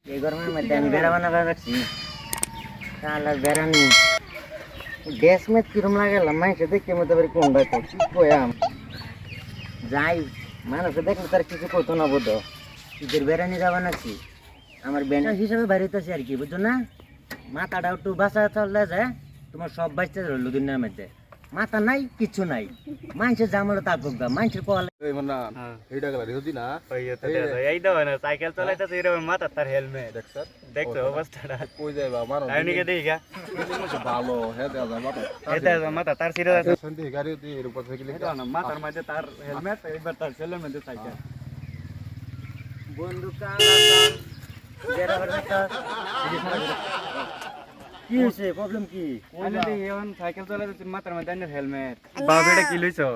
এই গরমের মধ্যে আমি বেড়া বানাবার রাখছি তাহলে বেড়ানি গ্যাস মেট কিরম লাগালাম মানুষে দেখতে মতো পারি কোনটা তো কি কয়াম যাই মানুষে দেখলে তার কিছু করতো না বোধ ঈদের বেড়ানি যাবা নাকি আমার ব্যানার হিসাবে বাড়িতেছি আর কি বুঝছো না মাথাটা একটু বাসা চললে যায় তোমার সব বাঁচতে রইল দুনিয়ার মধ্যে মাথা নাই কিছু নাই মানুষের জামলে তাকুক গা মানুষের কল এই দাও না সাইকেল চালাইতেছে এরকম মাথা তার হেলমেট দেখছো অবস্থাটা কই যাইবা মারো আইনিকে দেখা ভালো হ্যাঁ দাদা মারো এটা মাথা তার সিরে আছে সন্ধি গাড়ি দিয়ে এর উপর থেকে এটা না মাথার মধ্যে তার হেলমেট এবার তার ছেলের মধ্যে সাইকেল বন্ধু কালাম বেড়াবার কথা কি হয়েছে প্রবলেম কি আইনে দেখি এখন সাইকেল চালাইতেছে মাথার মধ্যে আইনের হেলমেট বাবা এটা কি লইছো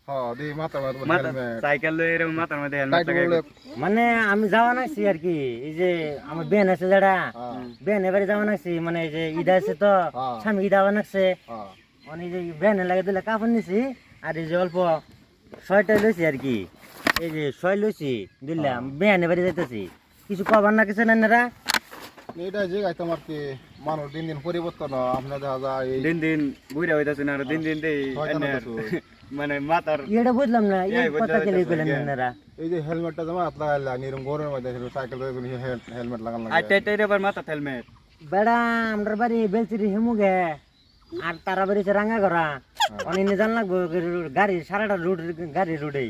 হ্যাঁ দি মাথা মাথা সাইকেল লই এরকম মাথার মধ্যে হেলমেট লাগাই মানে আমি যাওয়া নাছি আর কি এই যে আমার বেন আছে যারা বেন এবারে যাওয়া নাছি মানে এই যে ঈদ আছে তো স্বামী ঈদ আওয়া নাকছে মানে এই যে বেনে লাগে দিলে কাপড় নিছি আর এই যে অল্প ছয়টা লইছি আর কি এই যে ছয় লইছি দিলাম বেন এবারে যাইতেছি কিছু কবার না কিছু না এটা যে গাই তোমার কি মানুষ দিন দিন পরিবর্তন আপনি দেখা যায় এই দিন দিন বুইরা হইতাছে না আর দিন দিন দেই মানে মাথার এটা বুঝলাম না এই কথা কে কইলেন আপনারা এই যে হেলমেটটা জমা লাগাইলা নিরম গরমের মধ্যে সাইকেল হেলমেট লাগান লাগে আইটাই আবার মাথা হেলমেট বেড়া আমরার বাড়ি বেলচিরি হেমুগে আর তারা বাড়ি রাঙা করা অনেক জান লাগবো গাড়ি সারাটা রুট গাড়ি রুটেই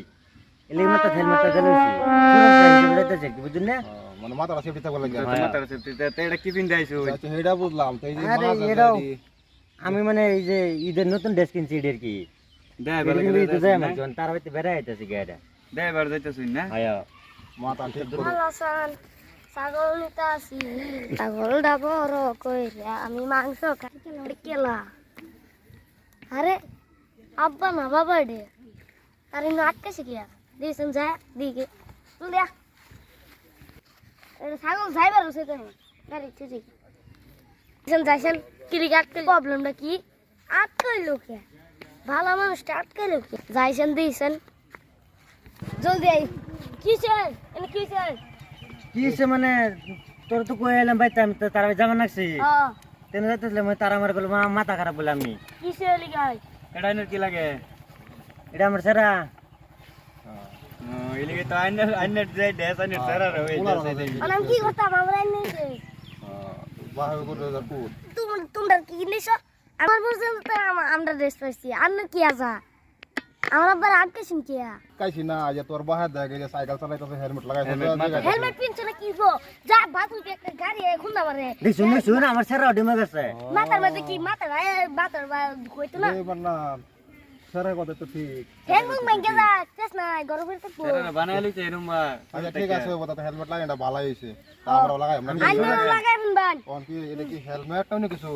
এলে মাথা হেলমেটটা জ্বালাইছি বুঝলেন না মানে মাথাটা সেফটি থাকবে লাগে মাথার সেফটি তে এটা কি পিন দাইছো আচ্ছা এটা বুঝলাম তো এই যে আরে এটাও আমি মানে এই যে ঈদের নতুন ড্রেস কিনছি ঈদের কি দেয় তার হইতে বেড়া আইতাছি গাড়িটা দেয় বার যাইতাছিস না আয়া মাথা ঠিক করে হাসান ছাগল নিতে আসি ছাগলটা বড় কইরা আমি মাংস খাই কেলা আরে আব্বা না বাবা ডে আরে না আটকে শিখিয়া দিয়েছেন যায় দিকে তুই দেখ ছাগল যাইবার হচ্ছে তো গাড়ি ঠিক যাইছেন কিরিক আটকে প্রবলেমটা কি আটকাই লোকে ভালো মানুষটা আটকাই লোকে যাইছেন দিয়েছেন জলদি আই কিসের এনে কিসের কিসে মানে তোর তো কই এলাম ভাই আমি তো তারা যাবা নাকছি তেন যাইতেছিলাম তারা আমার বলে মাথা খারাপ বলে আমি কিসের লিগাই এটা এনে কি লাগে এটা আমার সেরা এলিগে তো আইনের যে ড্রেস আইনের সারা রয়ে যাচ্ছে আমি কি করতাম আমরা এনে বাহার করে কুট তোমরা কি কিনেছো আমার পর্যন্ত আমরা ড্রেস পাইছি আর কি আসা আমরা আবার আটকে শুনকিয়া কাইছি না যে তোর বাহার দেখে যে সাইকেল চালাইতেছে হেলমেট লাগাইছে হেলমেট পিনছ না কি গো যা বাতুল একটা গাড়ি খুন্দা মারে দেখুন আমার সেরা ডিমে গেছে মাথার মধ্যে কি মাথার বাতর কইতো না এই বান্না সারা কথা তো ঠিক হেন মুখ মাইঙ্গে যা চেস না গরমের তো সারা বানাইলি তো এরম আচ্ছা ঠিক আছে ওটা তো হেলমেট লাগাইটা ভালো হইছে আমরা লাগাই আমরা আইনা লাগাইবেন বান কোন কি এটা কি হেলমেট টাও না কিছু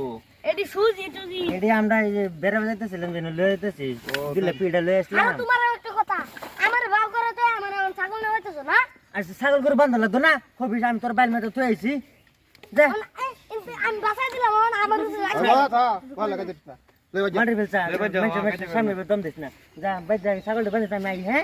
এডি সুজ এটুজি এডি আমরা এই যে বেরা যাইতেছিলাম যেন লয়ে যাইতেছি দিলে পিড়া লয়ে আসলাম আর তোমার একটা কথা আমার বাউ করে তো আমার ছাগল না হইতেছ না আচ্ছা ছাগল করে বান্ধা লাগতো না খবি আমি তোর বাইল মেতে থুই আইছি দে আমি বাসায় দিলাম আমার থা ভালো লাগা দিস না মারি ফেলছা সামনে দম দিস না যা বাইর যা ছাগলটা বান্ধা আমি আই হ্যাঁ